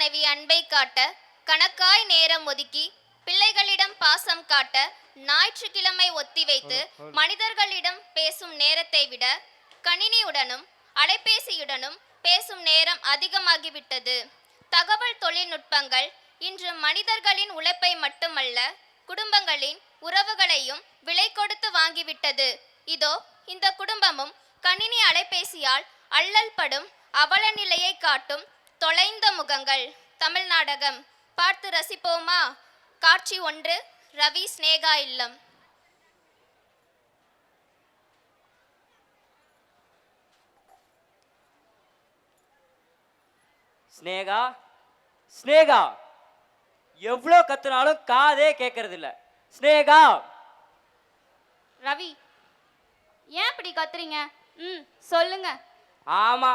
மனைவி அன்பை காட்ட கணக்காய் நேரம் ஒதுக்கி பிள்ளைகளிடம் பாசம் காட்ட ஞாயிற்றுக்கிழமை ஒத்திவைத்து மனிதர்களிடம் பேசும் நேரத்தை விட கணினியுடனும் அலைபேசியுடனும் பேசும் நேரம் அதிகமாகிவிட்டது. தகவல் தொழில்நுட்பங்கள் இன்று மனிதர்களின் உழைப்பை மட்டுமல்ல, குடும்பங்களின் உறவுகளையும் விலை கொடுத்து வாங்கிவிட்டது. இதோ இந்த குடும்பமும் கணினி அலைபேசியால் அல்லல் படும் அவல நிலையை காட்டும் தொலைந்த முகங்கள். தமிழ் நாடகம் பார்த்து ரசிப்போமா? காட்சி 1, ரவி ஸ்னேகா இல்லம். ஸ்னேகா, ஸ்னேகா, எவ்வளோ கத்துனாலும் காதே கேட்கறது இல்ல. ஸ்னேகா. ரவி, ஏன் இப்படி கத்துறீங்க? சொல்லுங்க. ஆமா,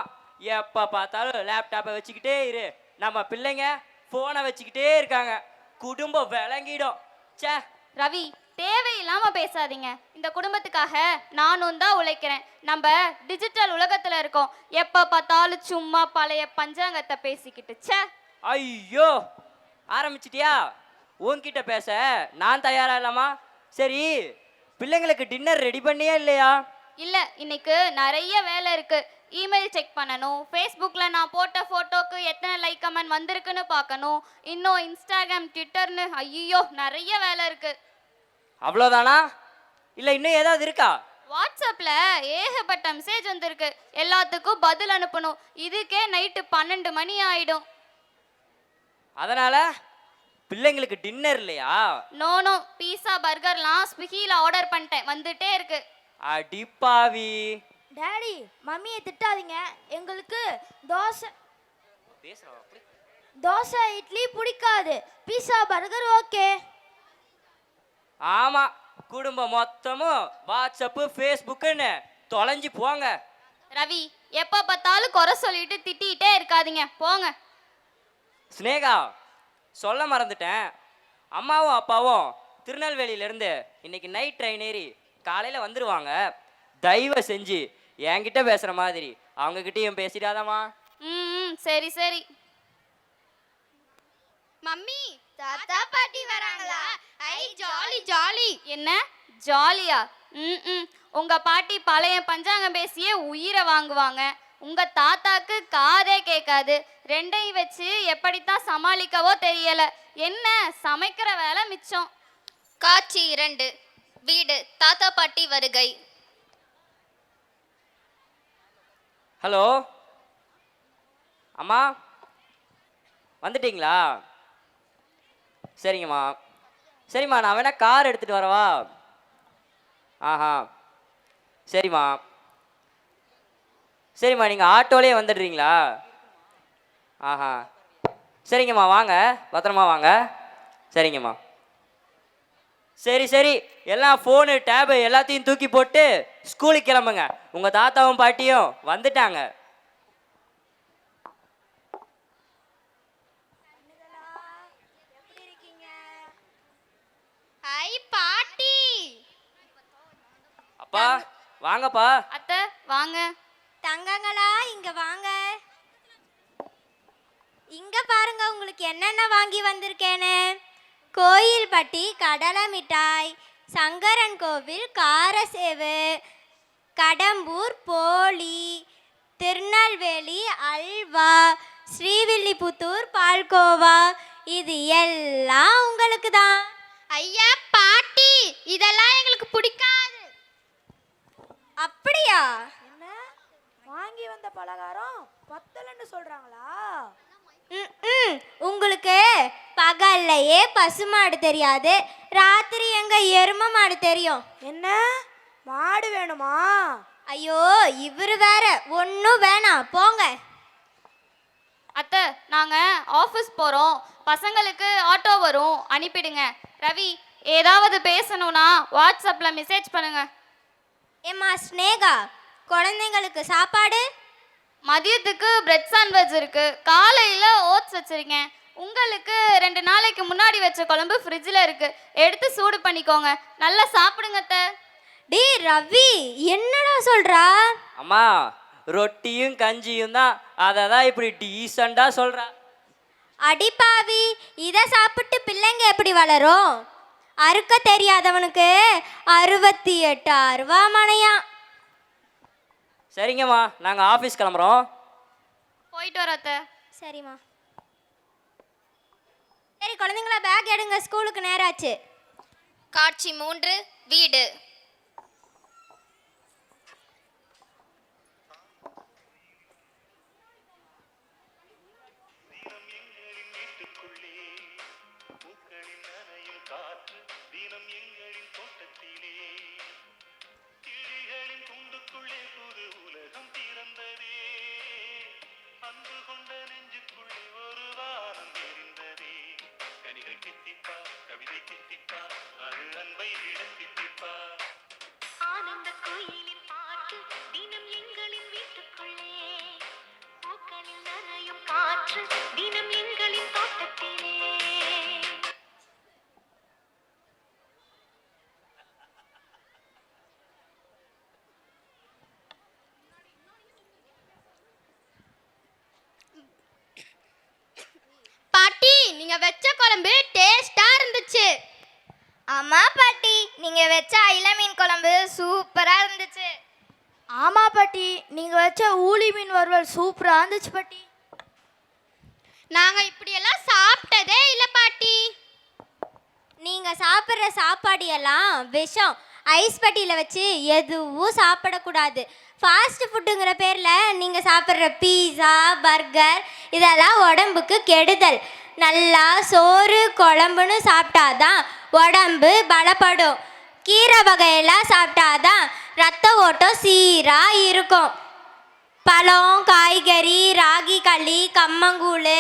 எப்ப பார்த்தாலும் லேப்டாப்பை வச்சுக்கிட்டே இரு. நம்ம பிள்ளைங்க போனை வச்சுக்கிட்டே இருக்காங்க. குடும்பம் விளங்கிடும். சே ரவி, தேவையில்லாம பேசாதீங்க. இந்த குடும்பத்துக்காக நானும் தான் உழைக்கிறேன். நம்ம டிஜிட்டல் உலகத்துல இருக்கோம். எப்ப பார்த்தாலும் சும்மா பழைய பஞ்சாங்கத்தை பேசிக்கிட்டு. சே. ஐயோ, ஆரம்பிச்சிட்டியா? உன்கிட்ட பேச நான் தயாரா இல்லாமா? சரி, பிள்ளைங்களுக்கு டின்னர் ரெடி பண்ணியா இல்லையா? இல்ல, இன்னைக்கு நிறைய வேலை இருக்கு. இமெயில் செக் பண்ணணும், ஃபேஸ்புக்ல நான் போட்ட போட்டோக்கு எத்தனை லைக் கமெண்ட் வந்திருக்குன்னு பார்க்கணும், இன்னும் இன்ஸ்டாகிராம் ட்விட்டர்னு ஐயோ நிறைய வேலை இருக்கு. அவ்வளோதானா? இல்லை இன்னும் ஏதாவது இருக்கா? வாட்ஸ்அப்ல ஏகப்பட்ட மெசேஜ் வந்திருக்கு. எல்லாத்துக்கும் பதில் அனுப்பணும். இதுக்கே நைட்டு 12 மணி ஆயிடும். அதனால பிள்ளைங்களுக்கு டின்னர் இல்லையா? நோ, பீஸா பர்கர்லாம் ஸ்விக்கியில் ஆர்டர் பண்ணிட்டேன், வந்துட்டே இருக்கு. அடிப்பாவி. டாடி, மம்மியை திட்டாதீங்க. எங்களுக்கு தோசை இட்லி பிடிக்காது. Pizza burger okay. ஆமா, குடும்பம் மொத்தமும் வாட்ஸ்அப்பு ஃபேஸ்புக்குன்னு தொலைஞ்சு போங்க. ரவி, எப்ப பார்த்தாலும் குறை சொல்லிட்டு திட்டிகிட்டே இருக்காதீங்க, போங்க. ஸ்னேகா, சொல்ல மறந்துட்டேன். அம்மாவும் அப்பாவும் திருநெல்வேலியிலேருந்து இன்னைக்கு நைட் ட்ரெயின் ஏறி காலையில் வந்துடுவாங்க. தயவு செஞ்சு என்கிட்ட பேசுகிற மாதிரி அவங்ககிட்டயும் பேசிடாதம்மா. சரி சரி. மம்மி, தாத்தா பாட்டி வராங்களா? ஐ ஜாலி ஜாலி. என்ன ஜாலியா? உங்க பாட்டி பழைய பஞ்சாங்கம் பேசியே உயிரை வாங்குவாங்க. உங்க தாத்தாக்கு காதே கேட்காது. ரெண்டையும் வச்சு எப்படித்தான் சமாளிக்கவோ தெரியல. என்ன சமைக்கிற வேலை மிச்சம். காட்சி 2, வீடு. தாத்தா பாட்டி வருகை. ஹலோ அம்மா, வந்துட்டீங்களா? சரிங்கம்மா. சரிம்மா, நான் வேணா கார் எடுத்துகிட்டு வரவா? ஆஹா, சரிம்மா. சரிம்மா, நீங்கள் ஆட்டோலேயே வந்துடுறீங்களா? ஆஹா, சரிங்கம்மா, வாங்க, பத்திரமா வாங்க. சரிங்கம்மா. சரி சரி, எல்லாம் ஃபோனு டேபு எல்லாத்தையும் தூக்கி போட்டு ஸ்கூலுக்கு கிளம்புங்க. உங்கள் தாத்தாவும் பாட்டியும் வந்துட்டாங்க. ஐ பாட்டி. அப்பா வாங்கப்பா. அத்தை வாங்க. தங்கங்களா, இங்க வாங்க. இங்க பாருங்க, உங்களுக்கு என்னென்ன வாங்கி வந்திருக்கேன்னு. கோயில் பட்டி கடலை மிட்டாய், சங்கரன் கோவில் காரசேவு, கடம்பூர் போலி, திருநெல்வேலி அல்வா, ஸ்ரீவில்லிபுத்தூர் பால்கோவா. இது எல்லாம் உங்களுக்கு தான். ஐயா பாட்டி, இதெல்லாம் எங்களுக்கு பிடிக்காது. அப்படியா? என்ன வாங்கி வந்த பலகாரம் பத்தலன்னு சொல்றாங்களா? உங்களுக்கு பகல்லையே பசுமாடு தெரியாது, ராத்திரி எங்க எரும மாடு தெரியும். என்ன மாடு வேணுமா? ஐயோ, இவரு வேற. ஒன்றும் வேணாம், போங்க. அத்தை, நாங்க ஆஃபீஸ் போறோம். பசங்களுக்கு ஆட்டோ வரும், அனுப்பிடுங்க. ரவி, ஏதாவது பேசணும்னா வாட்ஸ்அப்ல மெசேஜ் பண்ணுங்க. ஏம்மா ஸ்னேகா, குழந்தைங்களுக்கு சாப்பாடு? மதியத்துக்கு பிரெட் சாண்ட்விச் இருக்கு, காலையில ஓட்ஸ் வச்சிருக்கேன். உங்களுக்கு 2 நாளைக்கு முன்னாடி வச்ச குழம்பு ஃப்ரிட்ஜில் இருக்கு, எடுத்து சூடு பண்ணிக்கோங்க. நல்லா சாப்பிடுங்க அத்தை. டி ரவி, என்னடா சொல்றா? அம்மா, ரொட்டியும் கஞ்சியும் தான், அதை தான் இப்படி டீசெண்டாக சொல்கிறா. அடிப்பாவி, இதை சாப்பிட்டு பிள்ளைங்க எப்படி வளரும்? அறுக்க தெரியாதவனுக்கு 68 அருவாமனையாம். சரிங்கம்மா நாங்கள் ஆஃபீஸ் கிளம்புறோம். போயிட்டு வர அத்தை. சரிம்மா. சரி குழந்தைங்களா, பேக் எடுங்க, ஸ்கூலுக்கு நேராச்சு. காட்சி 3 வீடு. பாட்டி நீங்க வச்ச குழம்பு டேஸ்டா இருந்துச்சு. ஆமா பாட்டி, நீங்க வச்ச அயில மீன் குழம்பு சூப்பரா இருந்துச்சு. ஆமா பாட்டி, நீங்க வச்ச ஊளி மீன் வறுவல் சூப்பரா இருந்துச்சு பாட்டி. நாங்க இப்படி எல்லாம் சாப்பிட்டதே இல்ல பாட்டி. நீங்க சாப்பிட்ற சாப்பாடு எல்லாம் விஷம். ஐஸ் பெட்டியில் வச்சு எதுவும் சாப்பிடக்கூடாது. ஃபாஸ்ட் ஃபுட்டுங்கிற பேரில் நீங்கள் சாப்பிட்ற பீஸா, பர்கர் இதெல்லாம் உடம்புக்கு கெடுதல். நல்லா சோறு குழம்புன்னு சாப்பிட்டாதான் உடம்பு பலப்படும். கீரை வகையெல்லாம் சாப்பிட்டாதான் ரத்த ஓட்டம் சீராக இருக்கும். பழம், காய்கறி, ராகி களி, கம்மங்கூழ்,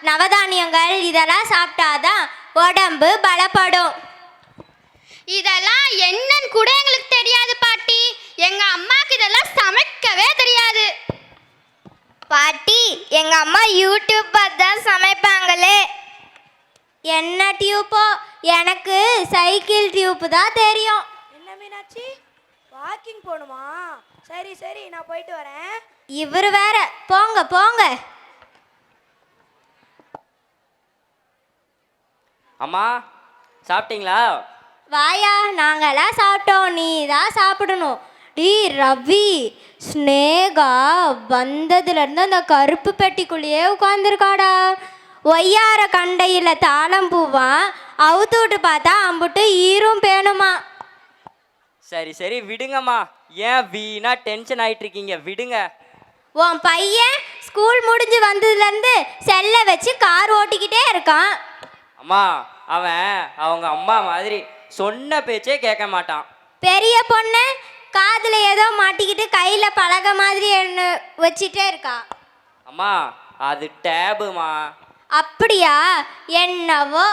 நவதானியங்கள் இதெல்லாம் சாப்பிட்டாதான் உடம்பு பலப்படும். இதெல்லாம் என்னன்னு கூட எங்களுக்கு தெரியாது பாட்டி. எங்க அம்மாக்கு இதெல்லாம் சமைக்கவே தெரியாது. பாட்டி எங்க அம்மா யூடியூப் பார்த்து தான் சமைப்பாங்களே. என்ன டியூப்போ? எனக்கு சைக்கிள் டியூப்பு தான் தெரியும். என்ன மீனாட்சி, வாக்கிங் போகணுமா? சரி சரி, நான் போயிட்டு வரேன். இவர் வேற, போங்க போங்க. அம்மா சாப்பிட்டீங்களா? வாயா, நாங்கெல்லாம் சாப்பிட்டோம், நீ தான் சாப்பிடணும். டி ரவி, ஸ்னேகா வந்ததுலேருந்து அந்த கருப்பு பெட்டிக்குள்ளேயே உட்காந்துருக்காடா. ஒய்யார கண்டையில் தாளம் பூவான், அவுத்து விட்டு பார்த்தா அம்புட்டு ஈரும் பேணுமா. சரி சரி விடுங்கம்மா, ஏன் வீணா டென்ஷன் ஆயிட்டு இருக்கீங்க, விடுங்க. உன் பையன் ஸ்கூல் முடிஞ்சு வந்ததுலேருந்து செல்லை வச்சு கார் ஓட்டிக்கிட்டே இருக்கான். அம்மா அவன் அவங்க அம்மா மாதிரி சொன்ன பேச்சே கேட்க மாட்டான். பெரிய பொண்ணு காதில் ஏதோ மாட்டிக்கிட்டு கையில் பலகை மாதிரி என்ன வச்சிட்டே இருக்கா. அம்மா அது டேபுமா. அப்படியா? என்னவோ.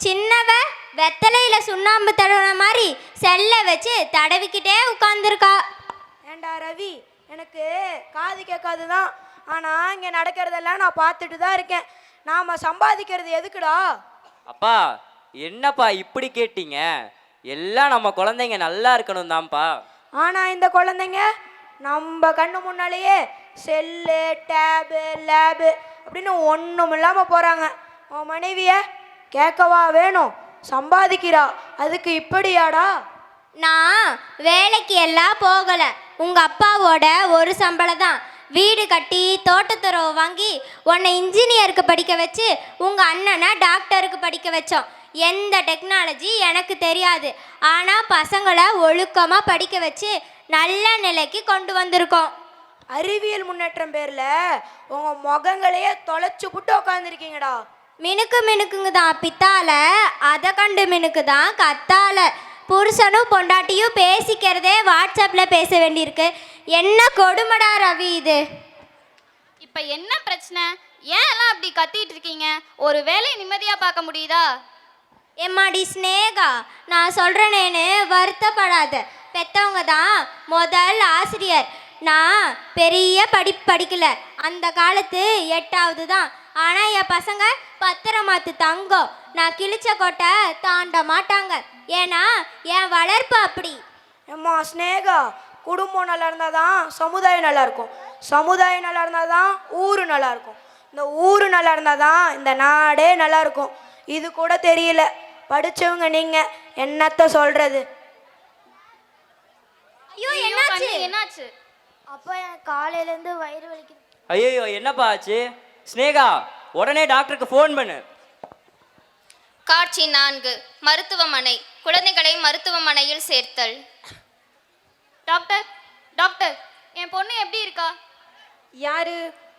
சின்னவ வெத்தலையில் சுண்ணாம்பு தடவுன மாதிரி செல்லை வச்சு தடவிக்கிட்டே உட்காந்துருக்கா. ஏண்டா ரவி, எனக்கு காது கேட்காது தான், ஆனால் இங்கே நடக்கிறதெல்லாம் நான் பார்த்துட்டு தான் இருக்கேன். நாம் சம்பாதிக்கிறது எதுக்குடா? அப்பா என்னப்பா இப்படி கேட்டீங்க? எல்லாம் நம்ம குழந்தைங்க நல்லா இருக்கணும் தான்ப்பா. ஆனால் இந்த குழந்தைங்க நம்ம கண்ணு முன்னாலேயே செல்லு, டேபு, லேபு அப்படின்னு ஒன்றும் இல்லாமல் போகிறாங்க. உன் மனைவியை கேட்கவா வேணும்? சம்பாதிக்கிறா, அதுக்கு இப்படியாடா? நான் வேலைக்கு எல்லாம் போகலை. உங்கள் அப்பாவோட ஒரு சம்பளம் தான். வீடு கட்டி தோட்டத்துறவு வாங்கி உன்னை இன்ஜினியருக்கு படிக்க வச்சு உங்கள் அண்ணனை டாக்டருக்கு படிக்க வச்சோம். எந்த டெக்னாலஜி எனக்கு தெரியாது, ஆனால் பசங்களை ஒழுக்கமாக படிக்க வச்சு நல்ல நிலைக்கு கொண்டு வந்திருக்கோம். அறிவியல் முன்னேற்றம் பேரில் உங்கள் முகங்களையே தொலைச்சு புட்டு உட்காந்துருக்கீங்கடா. மினுக்கு மினுக்குங்க தான் பித்தால, அதை கண்டு மினுக்கு தான் கத்தால. புருஷனும் பொண்டாட்டியும் பேசிக்கிறதே வாட்ஸ்அப்பில் பேச வேண்டியிருக்கு. என்ன கொடுமடா ரவி இது. இப்போ என்ன பிரச்சனை? ஏன் எல்லாம் அப்படி கத்திட்டு இருக்கீங்க? ஒரு வேலையை நிம்மதியாக பார்க்க முடியுதா? எம்மாடி ஸ்னேகா, நான் சொல்கிறேனேன்னு வருத்தப்படாத. பெற்றவங்க தான் முதல் ஆசிரியர். நான் பெரிய படிக்கல, அந்த காலத்து 8வது தான். ஆனால் என் பசங்க பத்திரமாத்து தங்கம். நான் கிழிச்ச கோட்டை தாண்ட மாட்டாங்க, ஏன்னா என் வளர்ப்பு அப்படி. ஏம்மா ஸ்னேகா, குடும்பம் நல்லா இருந்தால் தான் சமுதாயம் நல்லா இருக்கும், சமுதாயம் நல்லா இருந்தால் தான் ஊர் நல்லா இருக்கும், இந்த ஊர் நல்லா இருந்தால் தான் இந்த நாடே நல்லா இருக்கும். இது கூட தெரியல. படித்தவங்க நீங்கள் என்னத்த சொல்கிறது? ஐயோ ஐயோ, என்னாச்சு? கண்ணு, என்னாச்சு? அப்போ எனக்கு காலையிலேருந்து வயிறு வலிக்குது. ஐயோ என்னப்பா ஆச்சு? ஸ்னேகா உடனே டாக்டருக்கு ஃபோன் பண்ணு. காட்சி 4 மருத்துவமனை. குழந்தைகளை மருத்துவமனையில் சேர்த்தல். டாக்டர் டாக்டர், என் பொண்ணு எப்படி இருக்கா? யாரு?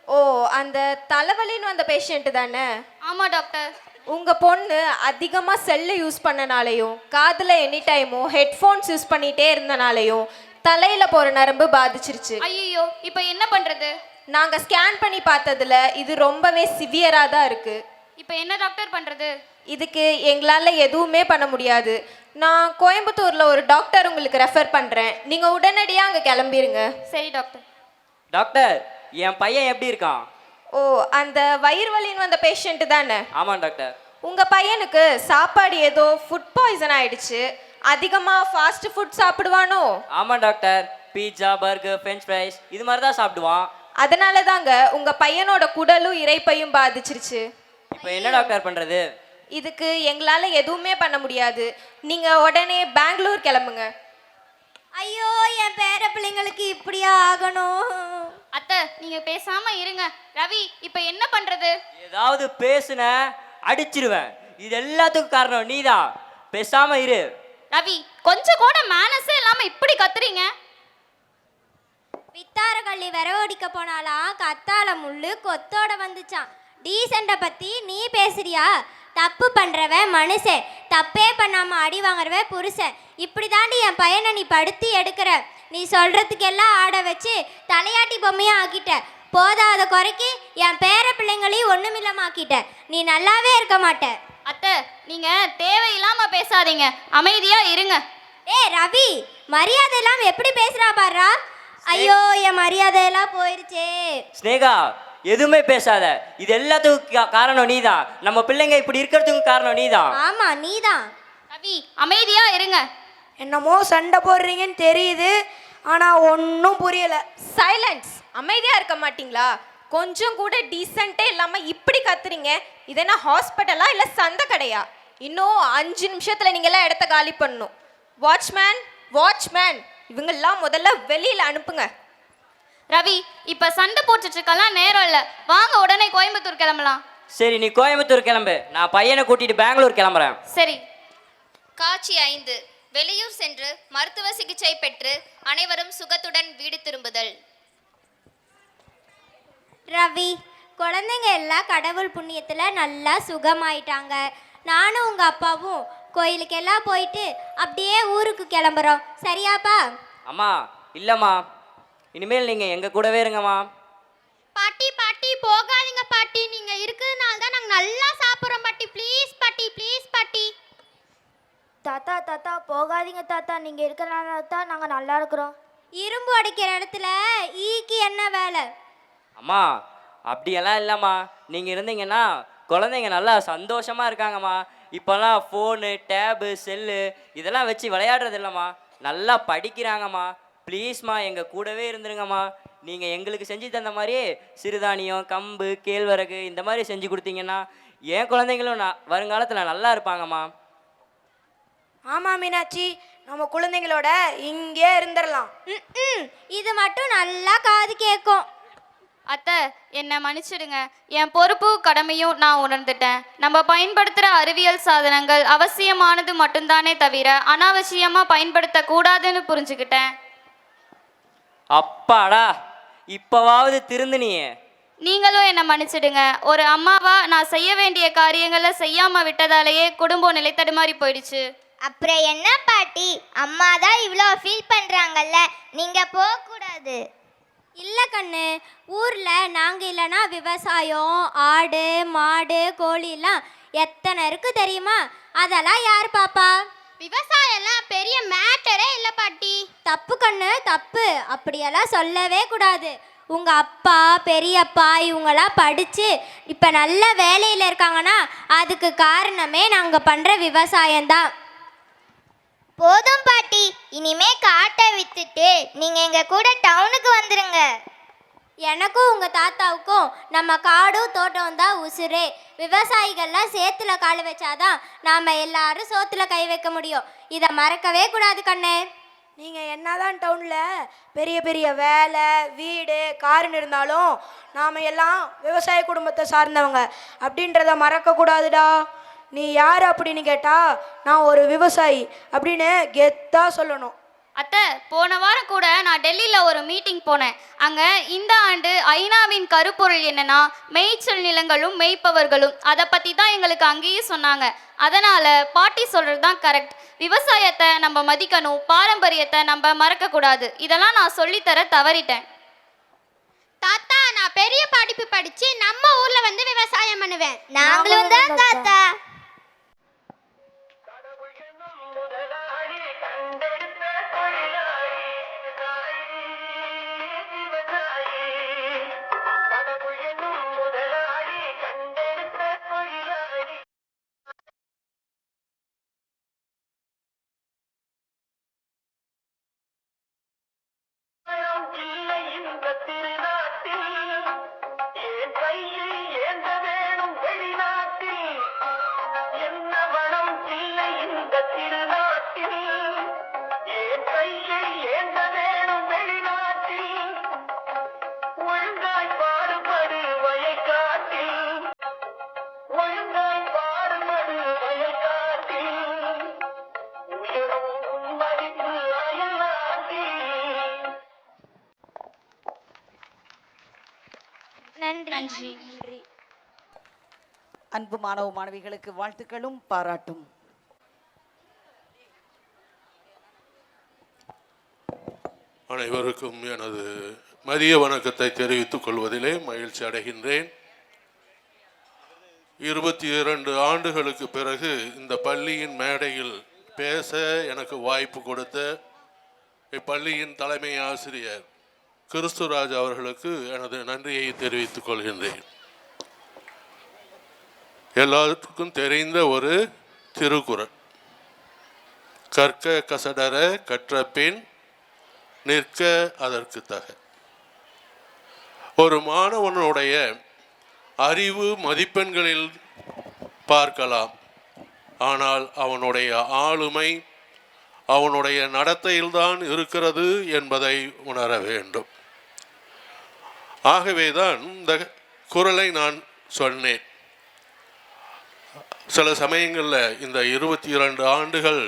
ஓ, அந்த தலைவலின்னு வந்த பேஷண்ட் தானே? ஆமா டாக்டர். உங்க பொண்ணு அதிகமா செல்லை யூஸ் பண்ணனாலையும் காதுல எனி டைமும் ஹெட்ஃபோன்ஸ் யூஸ் பண்ணிட்டே இருந்தனாலையும் தலையில போற நரம்பு பாதிச்சிருச்சு. ஐயோ, இப்போ என்ன பண்றது? நாங்க ஸ்கேன் பண்ணி பார்த்ததுல இது ரொம்பவே சிவியரா தான் இருக்கு. இப்போ என்ன டாக்டர் பண்றது? இதுக்கு எங்களால எதுவுமே பண்ண முடியாது. நான் கோயம்புத்தூர்ல ஒரு டாக்டர் உங்களுக்கு ரெஃபர் பண்றேன். நீங்க உடனடியா அங்க கிளம்பிருங்க. சரி டாக்டர். டாக்டர் என் பையன் எப்படி இருக்கான்? ஓ, அந்த வயிறு வலின்னு வந்த பேஷண்ட் தானே? ஆமாம் டாக்டர். உங்க பையனுக்கு சாப்பாடு ஏதோ ஃபுட் பாய்சன் ஆயிடுச்சு. அதிகமா ஃபாஸ்ட் ஃபுட் சாப்பிடுவானோ? ஆமாம் doctor. Pizza, burger, French fries இது மாதிரி தான் சாப்பிடுவான். அதனால தாங்க உங்க பையனோட குடலும் இரைப்பையும் பாதிச்சிருச்சு. இப்போ என்ன டாக்டர் பண்ணுறது? இதுக்கு எங்களால எதுவுமே பண்ண முடியாது. நீங்க உடனே பெங்களூர் கிளம்புங்க. ஐயோ என் பேர பிள்ளைங்களுக்கு இப்படியா ஆகணும்? அத்தை, நீங்க பேசாம இருங்க. ரவி, இப்போ என்ன பண்றது? ஏதாவது பேசுன அடிச்சிருவேன். இது எல்லாத்துக்கும் காரணம் நீதான். பேசாம இரு. ரவி, கொஞ்சம் கூட மேனஸே இல்லாம இப்படி கத்துறீங்க. பித்தார கள்ளி விரவடிக்க போனாலாம் கத்தால முள்ளு கொத்தோட வந்துச்சான். டீசெண்ட்டை பத்தி நீ பேசுறியா? தப்பு பண்றவன் மனுஷன், தப்பே பண்ணாம அடி வாங்குறவன் புருஷன். இப்படி தாண்டி என் பையனை நீ படுத்தி எடுக்கிற. நீ சொல்றதுக்கெல்லாம் ஆட வச்சு தலையாட்டி பொம்மையா ஆக்கிட்ட. போதாத குறைக்கு என் பேர பிள்ளைங்களையும் ஒண்ணுமில்லமாக்கிட்ட. நீ நல்லாவே இருக்க மாட்ட. அத்தை, நீங்க தேவையில்லாம பேசாதீங்க, அமைதியா இருங்க. ரவி, மரியாதை எல்லாம் எப்படி பேசுறா பாருடா. ஐயோ என் மரியாதை எல்லாம் போயிருச்சே. ஸ்னேகா எதுவுமே பேசாத. இது எல்லாத்துக்கும் காரணம் நீதான். நம்ம பிள்ளைங்க இப்படி இருக்கிறதுக்கும் காரணம் நீதான். ஆமா நீதான். ரவி, அமைதியா இருங்க. என்னமோ சண்டை போடுறீங்கன்னு தெரியுது, ஆனால் ஒன்றும் புரியலை. சைலன்ஸ். அமைதியா இருக்க மாட்டீங்களா? கொஞ்சம் கூட டீசென்ட்டே இல்லாம இப்படி கத்துறீங்க. இது என்ன ஹாஸ்பிட்டலா இல்ல சந்தை கடையா? இன்னும் 5 நிமிஷத்துல நீங்க எல்லாம் இடத்த காலி பண்ணணும். வாட்ச்மேன், வாட்ச்மேன், இவங்கெல்லாம் முதல்ல வெளியில அனுப்புங்க. ரவி, இப்ப சண்டை போட்டுட்டு இருக்கலாம் நேரம் இல்ல. வாங்க உடனே கோயம்புத்தூர் கிளம்பலாம். சரி, நீ கோயம்புத்தூர் கிளம்பு. நான் பையனை கூட்டிட்டு பெங்களூர் கிளம்புறேன். சரி. காட்சி 5 வெளியூர் சென்று மருத்துவ சிகிச்சை பெற்று அனைவரும் சுகத்துடன் வீடு திரும்புதல். ரவி, குழந்தைங்க எல்லாம் கடவுள் புண்ணியத்துல நல்லா சுகமாயிட்டாங்க. நானும் உங்க அப்பாவும் கோயிலுக்கு எல்லாம் போயிட்டு அப்படியே ஊருக்கு கிளம்புறோம். சரியாப்பா? அம்மா இல்லைம்மா, இனிமேல் நீங்கள் எங்கள் கூடவே இருங்கம்மா. பாட்டி பாட்டி போகாதீங்க பாட்டி, நீங்க இருக்கிறதுனால தான் நாங்கள் நல்லா சாப்பிட்றோம் பாட்டி. ப்ளீஸ் பாட்டி, ப்ளீஸ் பாட்டி. தாத்தா தாத்தா போகாதீங்க தாத்தா, நீங்கள் இருக்கிறனால தான் நாங்கள் நல்லா இருக்கிறோம். இரும்பு அடிக்கிற இடத்துல ஈக்கு என்ன வேலை? அம்மா அப்படியெல்லாம் இல்லைம்மா. நீங்கள் இருந்தீங்கன்னா குழந்தைங்க நல்லா சந்தோஷமாக இருக்காங்கம்மா. இப்போல்லாம் ஃபோனு, டேபு, செல்லு இதெல்லாம் வச்சு விளையாடுறது இல்லைம்மா. நல்லா படிக்கிறாங்கம்மா. ப்ளீஸ்மா எங்கள் கூடவே இருந்துருங்கம்மா. நீங்கள் எங்களுக்கு செஞ்சு தந்த மாதிரியே சிறுதானியம், கம்பு, கேழ்வரகு இந்த மாதிரி செஞ்சு கொடுத்தீங்கன்னா என் குழந்தைங்களும் வருங்காலத்தில் நல்லா இருப்பாங்கம்மா. ஆமாம் மீனாட்சி, நம்ம குழந்தைங்களோட இங்கே இருந்துடலாம். இது மட்டும் நல்லா காது கேட்கும். அத்தை, என்னை மன்னிச்சிடுங்க. என் பொறுப்பு கடமையும் நான் உணர்ந்துட்டேன். நம்ம பயன்படுத்துகிற அறிவியல் சாதனங்கள் அவசியமானது மட்டும்தானே தவிர அனாவசியமாக பயன்படுத்தக்கூடாதுன்னு புரிஞ்சுக்கிட்டேன். அப்பாடா, இப்போவாவது திருந்துனியே. நீங்களும் என்னை மன்னிச்சிடுங்க. ஒரு அம்மாவா நான் செய்ய வேண்டிய காரியங்களை செய்யாமல் விட்டதாலேயே குடும்பம் நிலைத்தடுமாறி போயிடுச்சு. அப்புறம் என்ன பாட்டி, அம்மா தான் இவ்வளோ ஃபீல் பண்ணுறாங்கல்ல, நீங்கள் போகக்கூடாது. இல்லை கண்ணு, ஊரில் நாங்கள் இல்லைன்னா விவசாயம், ஆடு மாடு கோழிலாம் எத்தனை இருக்கு தெரியுமா? அதெல்லாம் யார் பாப்பா? விவசாயம்லாம் பெரிய மேட்டரே இல்லை பாட்டி. தப்பு கண்ணு, தப்பு. அப்படியெல்லாம் சொல்லவே கூடாது. உங்கள் அப்பா பெரியப்பா இவங்கெல்லாம் படித்து இப்போ நல்ல வேலையில் இருக்காங்கன்னா அதுக்கு காரணமே நாங்கள் பண்ணுற விவசாயம்தான். போதும் பாட்டி, இனிமே காட்டை வித்துட்டு நீங்க எங்க கூட டவுனுக்கு வந்துருங்க. எனக்கும் உங்கள் தாத்தாவுக்கும் நம்ம காடும் தோட்டம் தான் உசுரே. விவசாயிகள்லாம் சேத்துல கால் வச்சாதான் நாம் எல்லாரும் சோத்துல கை வைக்க முடியும். இதை மறக்கவே கூடாது கண்ணே. நீங்கள் என்னதான் டவுனில் பெரிய பெரிய வேலை வீடு காருன்னு இருந்தாலும் நாம் எல்லாம் விவசாய குடும்பத்தை சார்ந்தவங்க அப்படின்றத மறக்கக்கூடாதுடா. நீ யார் அப்படின்னு கேட்டா நான் ஒரு விவசாயி அப்படின்னு கெத்தா சொல்லணும். அத்தை, போன வாரம் கூட நான் டெல்லியில் ஒரு மீட்டிங் போனேன். அங்கே இந்த ஆண்டு ஐநாவின் கருப்பொருள் என்னன்னா மேய்ச்சல் நிலங்களும் மேய்ப்பவர்களும். அதை பற்றி தான் எங்களுக்கு அங்கேயும் சொன்னாங்க. அதனால் பாட்டி சொல்கிறது தான் கரெக்ட். விவசாயத்தை நம்ம மதிக்கணும், பாரம்பரியத்தை நம்ம மறக்கக்கூடாது. இதெல்லாம் நான் சொல்லித்தர தவறிட்டேன். தாத்தா, நான் பெரிய படிப்பு படிச்சு நம்ம ஊர்ல வந்து விவசாயம் பண்ணுவேன். நாங்களும் தான் தாத்தா. நன்றி. அன்பு மாணவ மாணவிகளுக்கு வாழ்த்துக்களும் பாராட்டும். அனைவருக்கும் எனது மதிய வணக்கத்தை தெரிவித்துக் கொள்வதிலே மகிழ்ச்சி அடைகின்றேன். 22 ஆண்டுகளுக்கு பிறகு இந்த பள்ளியின் மேடையில் பேச எனக்கு வாய்ப்பு கொடுத்த இப்பள்ளியின் தலைமை ஆசிரியர் கிறிஸ்துராஜ் அவர்களுக்கு எனது நன்றியை தெரிவித்துக் கொள்கின்றேன். எல்லாத்துக்கும் தெரிந்த ஒரு திருக்குறள், கற்க கசடர கற்ற பின் நிற்க அதற்கு தக. ஒரு மாணவனுடைய அறிவு மதிப்பெண்களில் பார்க்கலாம், ஆனால் அவனுடைய ஆளுமை அவனுடைய நடத்தையில்தான் இருக்கிறது என்பதை உணர வேண்டும். ஆகவேதான் இந்த குறளை நான் சொன்னேன். சில சமயங்களில் இந்த 22 ஆண்டுகள்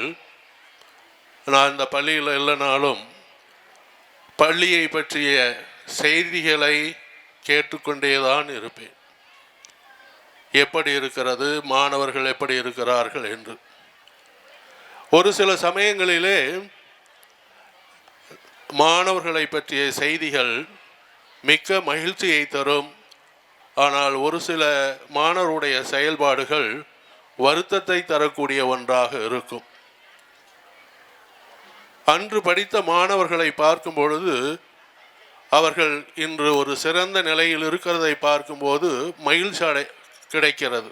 நான் இந்த பள்ளியில் இல்லைனாலும் பள்ளியை பற்றிய செய்திகளை கேட்டுக்கொண்டேதான் இருப்பேன். எப்படி இருக்கிறது, மாணவர்கள் எப்படி இருக்கிறார்கள் என்று. ஒரு சில சமயங்களிலே மாணவர்களை பற்றிய செய்திகள் மிக்க மகிழ்ச்சியை தரும். ஆனால் ஒரு சில மாணவருடைய செயல்பாடுகள் வருத்தத்தை தரக்கூடிய ஒன்றாக இருக்கும். அன்று படித்த மாணவர்களை பார்க்கும் பொழுது அவர்கள் இன்று ஒரு சிறந்த நிலையில் இருக்கிறதை பார்க்கும்போது மகிழ்ச்சி கிடைக்கிறது.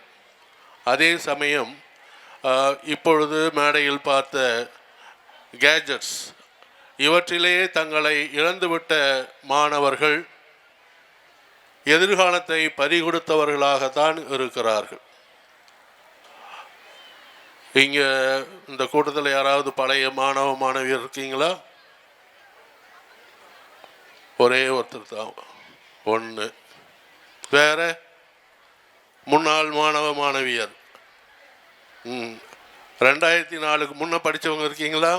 அதே சமயம் இப்பொழுது மேடையில் பார்த்த கேஜெட்ஸ் இவற்றிலேயே தங்களை இழந்துவிட்ட மாணவர்கள் எதிர்காலத்தை பறிகொடுத்தவர்களாகத்தான் இருக்கிறார்கள். இங்கே இந்த கூட்டத்தில் யாராவது பழைய மாணவ மாணவியர் இருக்கீங்களா? ஒரே ஒருத்தர் தான், ஒன்று. வேற முன்னாள் மாணவ மாணவியர் 2004க்கு முன்னே படித்தவங்க இருக்கீங்களா?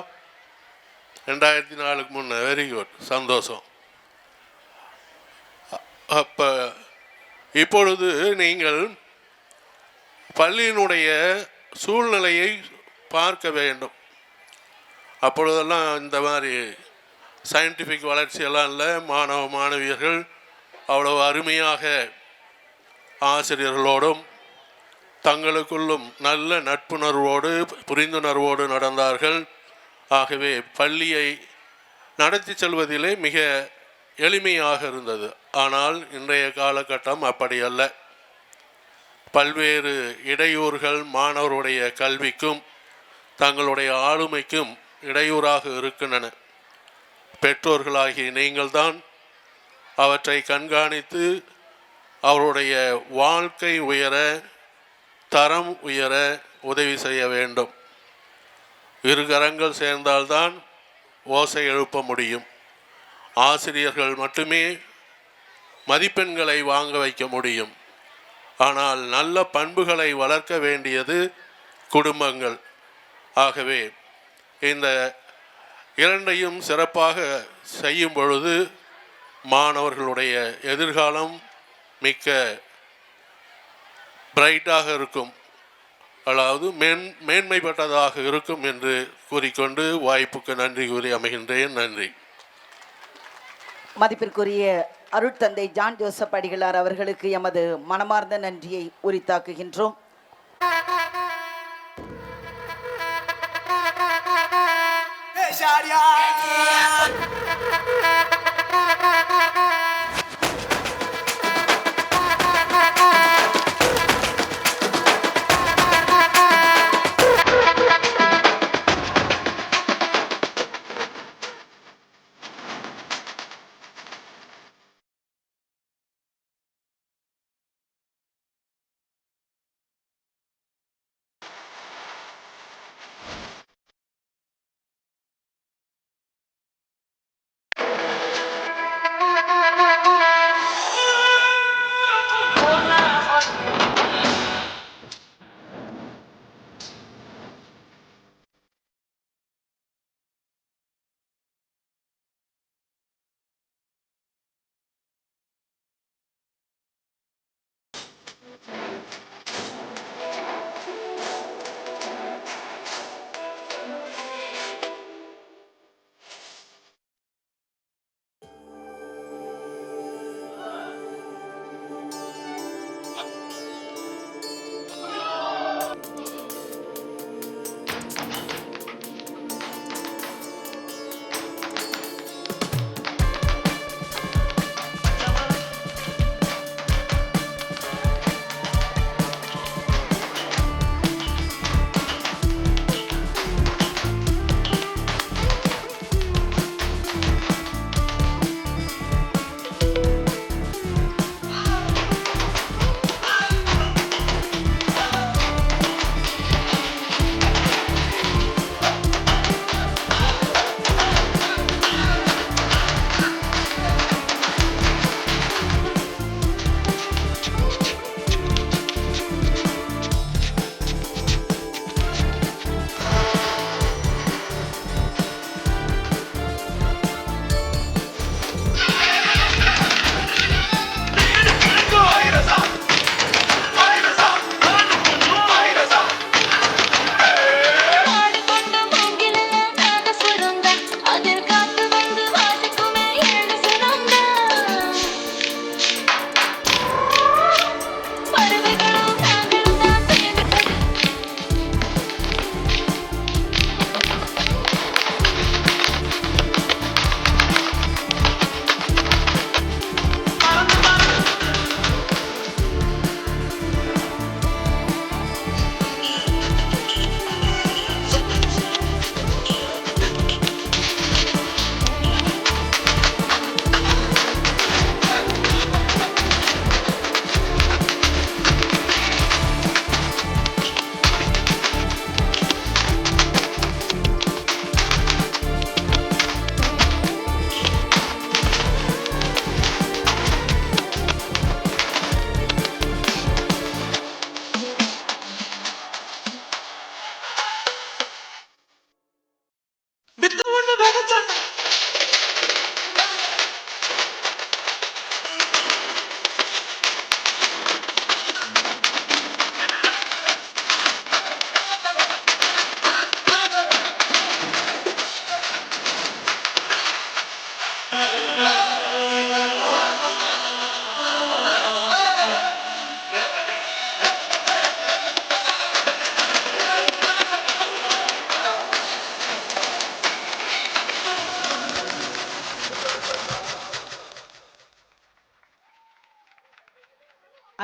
2004க்கு முன்னே, வெரி குட், சந்தோஷம். அப்போ இப்பொழுது நீங்கள் பள்ளியினுடைய சூழ்நிலையை பார்க்க வேண்டும். அப்பொழுதெல்லாம் இந்த மாதிரி சயின்டிஃபிக் வளர்ச்சியெல்லாம் இல்லை. மாணவ மாணவியர்கள் அவ்வளவு அருமையாக ஆசிரியர்களோடும் தங்களுக்குள்ளும் நல்ல நட்புணர்வோடு புரிந்துணர்வோடு நடந்தார்கள். ஆகவே பள்ளியை நடத்தி செல்வதிலே மிக எளிமையாக இருந்தது. ஆனால் இன்றைய காலகட்டம் அப்படி அல்ல. பல்வேறு இடையூறுகள் மாணவருடைய கல்விக்கும் தங்களுடைய ஆளுமைக்கும் இடையூறாக இருக்கின்றன. பெற்றோர்களாகிய நீங்கள்தான் அவற்றை கண்காணித்து அவருடைய வாழ்க்கை உயர, தரம் உயர உதவி செய்ய வேண்டும். இரு கரங்கள் சேர்ந்தால்தான் ஓசை எழுப்ப முடியும். ஆசிரியர்கள் மட்டுமே மதிப்பெண்களை வாங்க வைக்க முடியும். ஆனால் நல்ல பண்புகளை வளர்க்க வேண்டியது குடும்பங்கள். ஆகவே இந்த இரண்டையும் சிறப்பாக செய்யும் பொழுது மாணவர்களுடைய எதிர்காலம் மிக்க பிரைட்டாக இருக்கும், அதாவது மேன்மைப்பட்டதாக இருக்கும் என்று கூறிக்கொண்டு வாய்ப்புக்கு நன்றி கூறி அமைகின்றேன். நன்றி. மதிப்பிற்குரிய அருட்தந்தை ஜான் ஜோசப் அடிகளார் அவர்களுக்கு எமது மனமார்ந்த நன்றியை உரித்தாக்குகின்றோம்.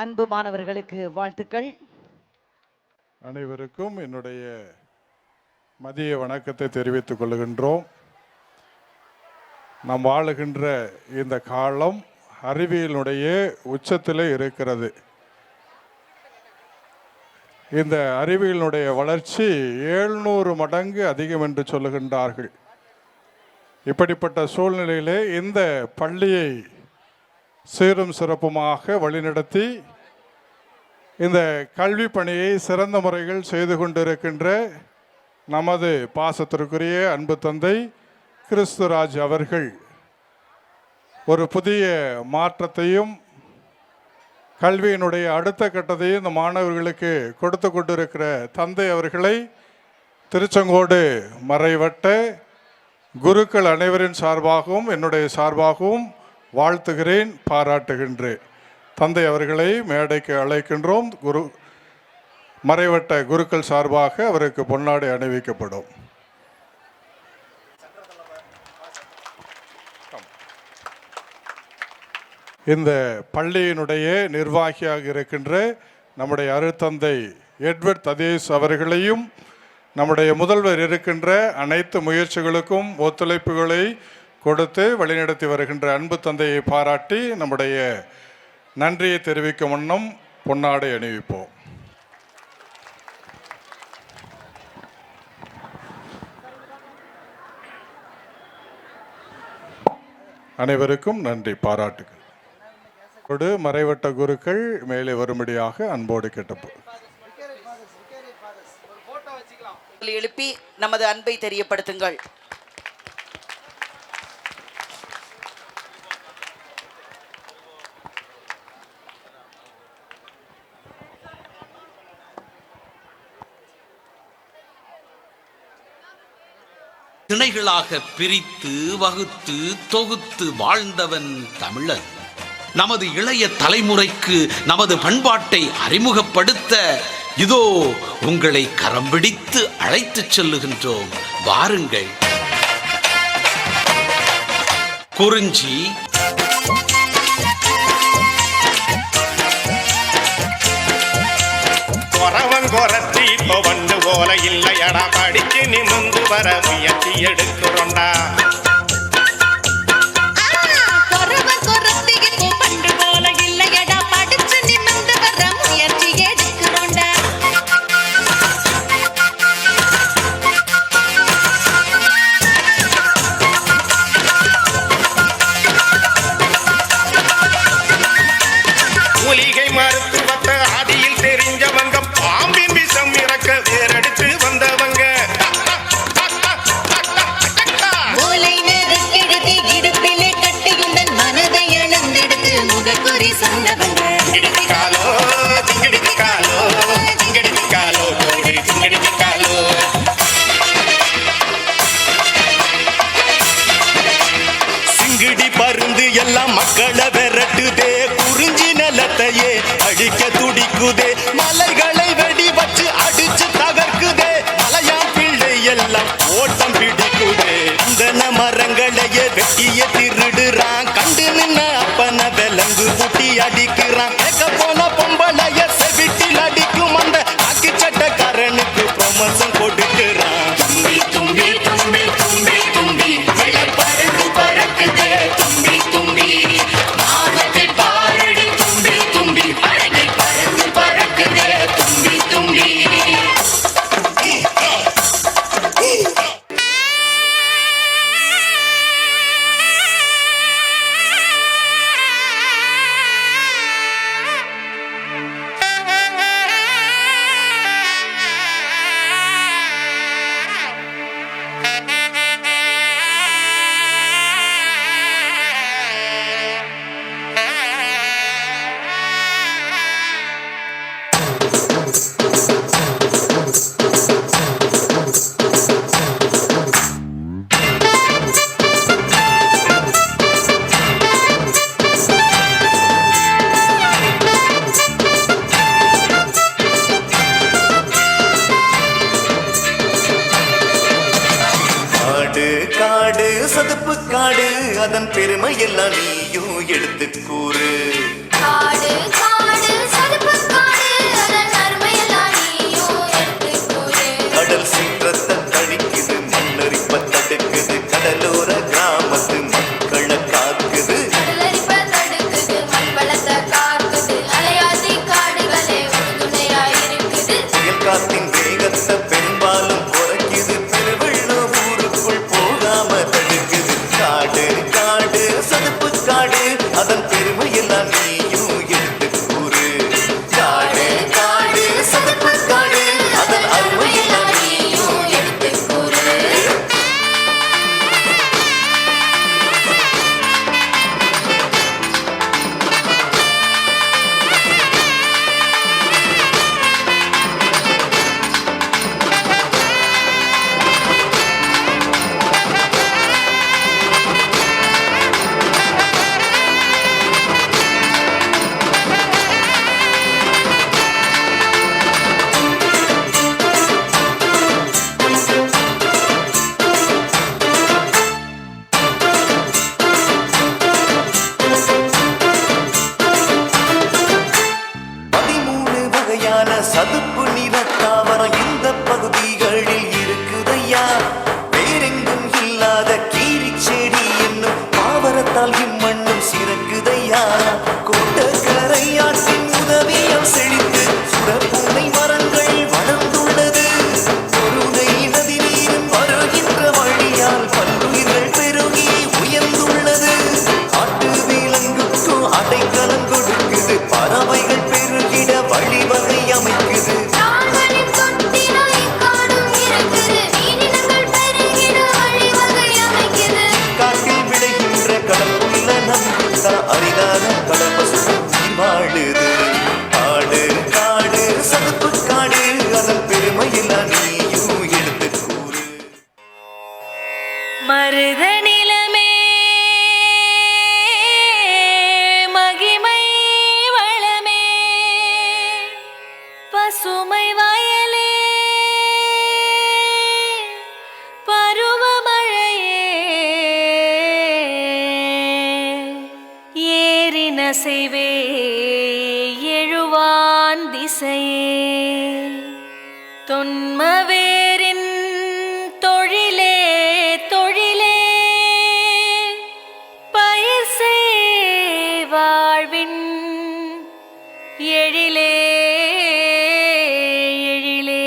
அன்பு மாணவர்களுக்கு வாழ்த்துக்கள். அனைவருக்கும் என்னுடைய மதிய வணக்கத்தை தெரிவித்துக் கொள்கின்றோம். நாம் வாழுகின்ற இந்த காலம் அறிவியலுடைய உச்சத்திலே இருக்கிறது. இந்த அறிவியலினுடைய வளர்ச்சி 700 மடங்கு அதிகம் என்று சொல்லுகின்றார்கள். இப்படிப்பட்ட சூழ்நிலையிலே இந்த பள்ளியை சீரும் சிறப்புமாக வழிநடத்தி இந்த கல்வி பணியை சிறந்த முறையில் செய்து கொண்டிருக்கின்ற நமது பாசத்திற்குரிய அன்பு தந்தை கிறிஸ்துராஜ் அவர்கள் ஒரு புதிய மாற்றத்தையும் கல்வியினுடைய அடுத்த கட்டத்தையும் இந்த மாணவர்களுக்கு கொடுத்து கொண்டிருக்கிற தந்தை அவர்களை திருச்செங்கோடு மறைவட்ட குருக்கள் அனைவரின் சார்பாகவும் என்னுடைய சார்பாகவும் வாழ்த்துகிறேன், பாராட்டுகின்றேன். தந்தை அவர்களை மேடைக்கு அழைக்கின்றோம். மறைவட்ட குருக்கள் சார்பாக அவருக்கு பொன்னாடை அணிவிக்கப்படும். இந்த பள்ளியினுடைய நிர்வாகியாக இருக்கின்ற நம்முடைய அருட்தந்தை எட்வர்ட் ததேஷ் அவர்களையும் நம்முடைய முதல்வர் இருக்கின்ற அனைத்து முயற்சிகளுக்கும் ஒத்துழைப்புகளை கொடுத்து வழிநடத்தி வருகின்ற அன்பு தந்தையை பாராட்டி நம்முடைய நன்றியை தெரிவிக்கும் வண்ணம் பொன்னாடை அணிவிப்போம். அனைவருக்கும் நன்றி, பாராட்டுகள். மறைவட்ட குருக்கள் மேலே வரும்படியாக அன்போடு கேட்டப்போ எழுப்பி நமது அன்பை தெரியப்படுத்துங்கள். திணைகளாக பிரித்து வகுத்து தொகுத்து வாழ்ந்தவன் தமிழன். நமது இளைய தலைமுறைக்கு நமது பண்பாட்டை அறிமுகப்படுத்த இதோ உங்களை கரம் பிடித்து அழைத்துச் செல்லுகின்றோம். வாருங்கள். குறிஞ்சி, கொரவங்கொரத்தி பொவண்டு போல இல்லையடா, படிச்சு நிமிந்து வர முயற்சி எடுக்கிறோண்டா. மூலிகை மருத்துவத்தை ஆதியில் தெரிஞ்சவங்க, பாம்பின் விஷம் இறக்க வேறெடுத்து வந்தவங்க. சிங்கிடி பருந்து எல்லாம் மக்களை விரட்டுதே, குறிஞ்சி நிலத்தையே அடிக்க துடிக்குதே, மலைகளை வெடி வச்சு அடிச்சு தகர்க்குதே, மலையாம் பிள்ளை எல்லாம் ஓட்டம் பிடிக்குதே, அந்த மரங்களையே வெட்டிய திருடுறான், கண்டு நின்ன அப்பன விலங்கு குட்டி அடிக்கிறான், கேட்க போன பொம்பளைய செவிட்டில் அடிக்கும் அந்த அக்கி சட்டக்காரனுக்கு ப்ரொமோஷன் கொடுக்கிறான். தும்பி தும்பி தும்பி தும்பி தும்பி பறந்து பறக்குது, தும்பி தும்பி மாதத்தை பாரடி, தும்பி தும்பி பறந்து பறக்குது, தும்பி தும்பி. காடு சதுப்பு காடு, அதன் பெருமை எல்லாம் நீயும் எடுத்து கூறு. காடு காடு சதுப்பு காடு, அதன் அருமையெல்லாம் நீயும் எடுத்துக் கூறு. கடல் சீற்றத்தை தணிக்குது, மண்ணரிப்ப தடுக்குது, கடலோர கிராமத்து மக்களை காக்குது. கடலரிப்ப தடுக்குது, காத்தின் வேகத்தை பெரும்பாலும் குறைக்குது பெருவெள்ளம் ஊருக்குள் போகாம தடுக்குது காடு காடு சதுப்பு காடு அதன் பெருமையெல்லாம் நீயும் எடுத்து கூறு காடு காடு சதுப்பு காடு அதன் அருமையெல்லாம் நீயும் எடுத்து கூறு சதுப்பு நிற தாவரம் இந்த பகுதிகளில் இருக்குதையா வேறெங்கும் இல்லாத கீரி செடி என்னும் தாவரத்தால் இம்மண்ணும் சிறக்குதையா கோட்டக்கரையாற்றின் உதவியால் செழித்து சுடப்பூனை மரங்கள் வளர்ந்துள்ளது பொருகை நதி நீரும் வருகின்ற வழியால் பல்லுயிர்கள் பெருகி உயர்ந்துள்ளது காட்டு விலங்குக்கும் அடைக்கலம் கொடுக்குது பறவைகள் பெருகிட வழிவகை அமைக்குது காட்டில் விளைகின்ற கடலுள்ள நம்பிக்கை அரிதான கடற்பசு வாழுது காடு காடு சதுப்பு காடு அதன் பெருமையெல்லாம் நீயும் எடுத்து கூறு மருத நிலமே மகிமை வளமே பசுமை வயலே பருவமழையே ஏறின செய்வே எழுவான் திசையே தொன்மவேரின் தொழிலே தொழிலே பயிர் செய் வாழ்வின் எழிலே எழிலே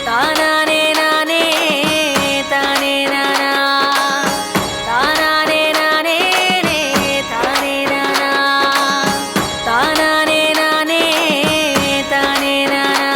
தானானே நானே தானே நானா தானானே நானே தானே நானா தானானே நானே தானே நானா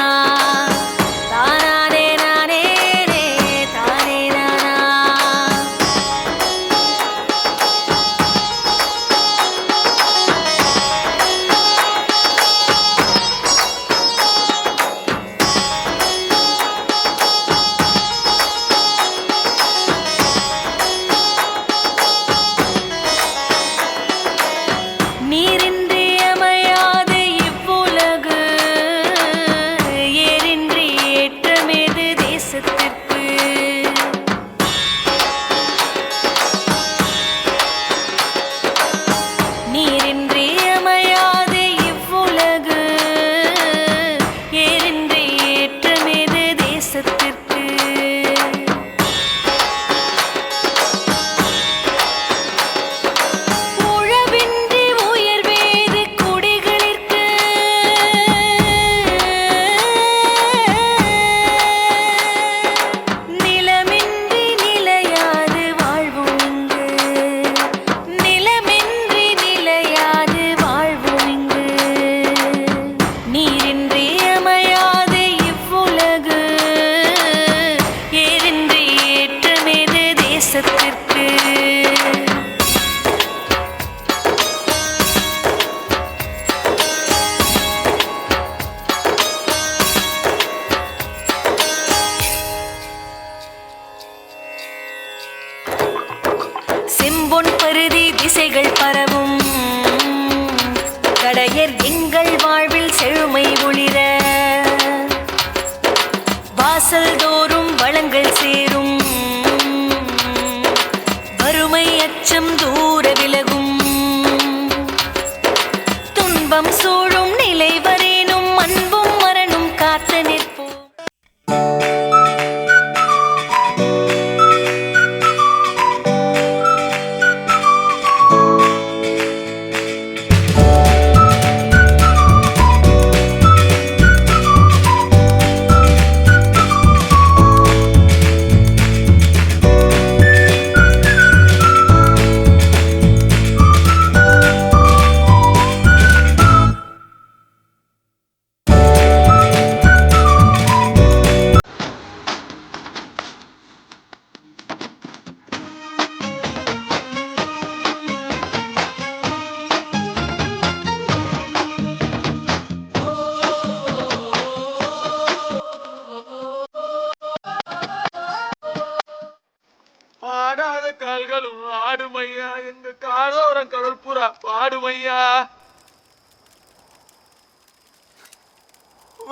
புறா பாடுமையா,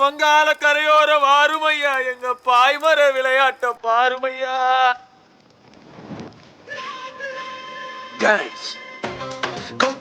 வங்காள கரையோர வாருமையா, எங்க பாய்மர விளையாட்ட பாருமையா. Guys, come.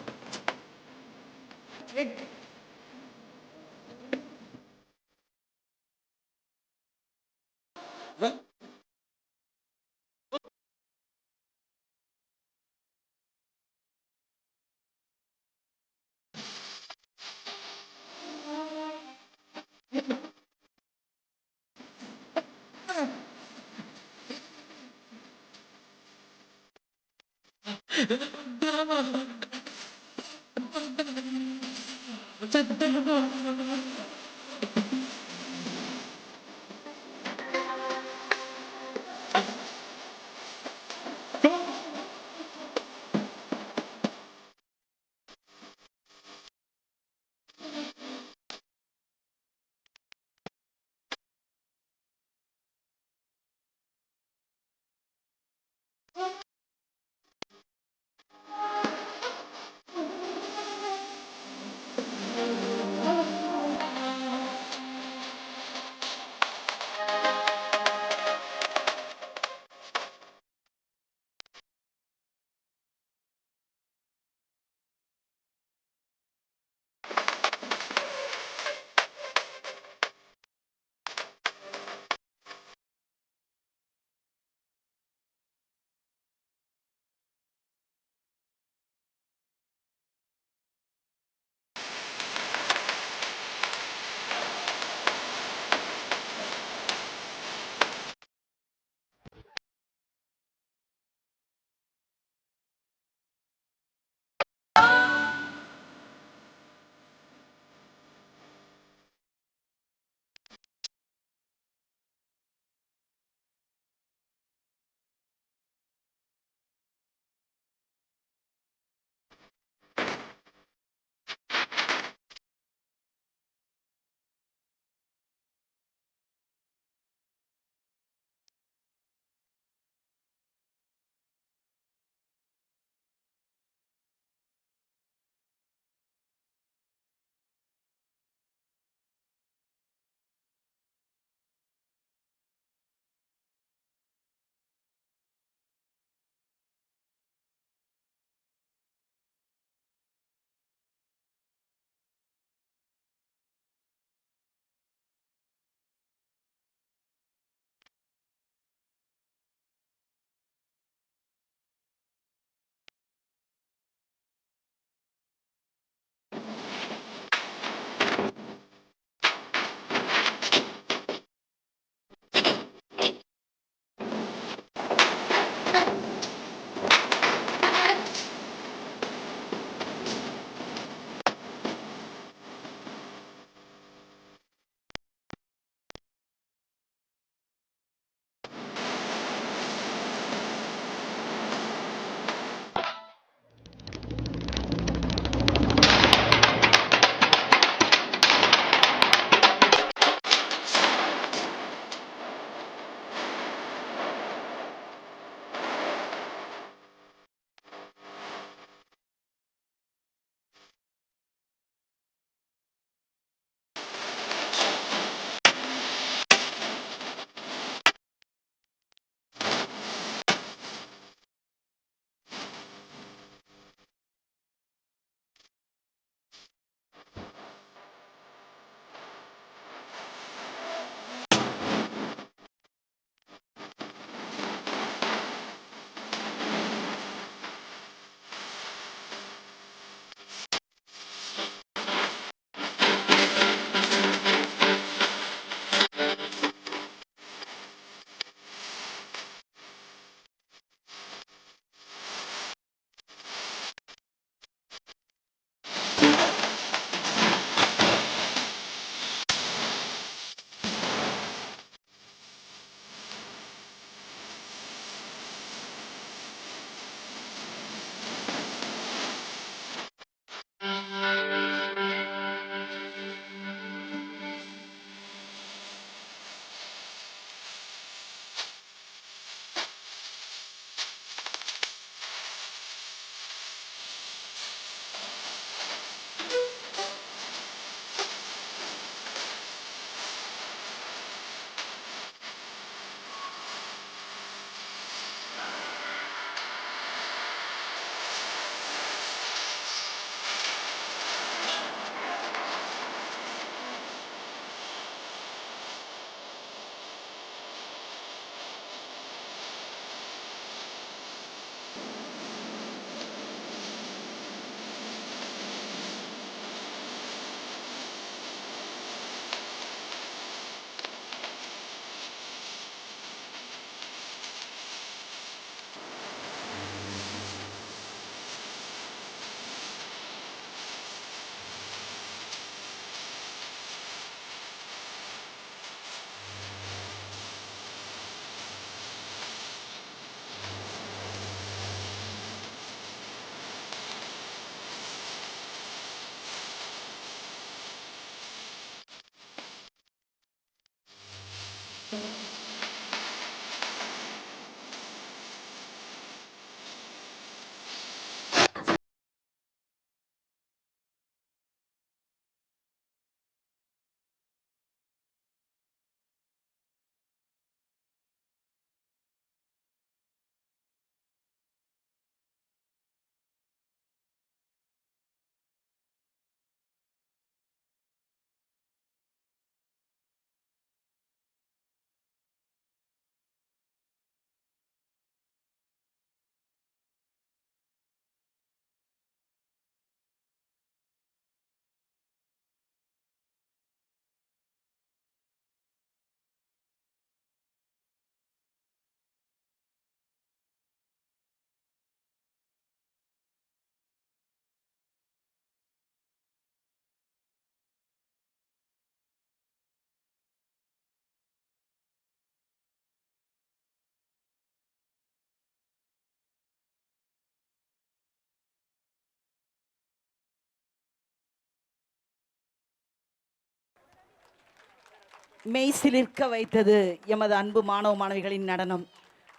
மெய்சிலிர்க்க வைத்தது எமது அன்பு மாணவ மாணவிகளின் நடனம்.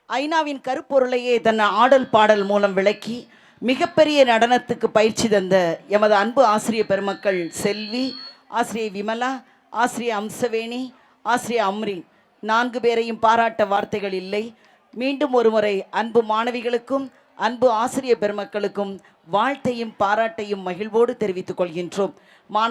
ஐநாவின் கருப்பொருளையே தன் ஆடல் பாடல் மூலம் விளக்கி மிகப்பெரிய நடனத்துக்கு பயிற்சி தந்த எமது அன்பு ஆசிரியர் பெருமக்கள் செல்வி, ஆசிரியை விமலா, ஆசிரியர் அம்சவேணி, ஆசிரியர் அம்ரி 4 பேரையும் பாராட்ட வார்த்தைகள் இல்லை. மீண்டும் ஒருமுறை அன்பு மாணவிகளுக்கும் அன்பு ஆசிரியர் பெருமக்களுக்கும் வாழ்த்தையும் பாராட்டையும் மகிழ்வோடு தெரிவித்துக் கொள்கின்றோம். மாணவ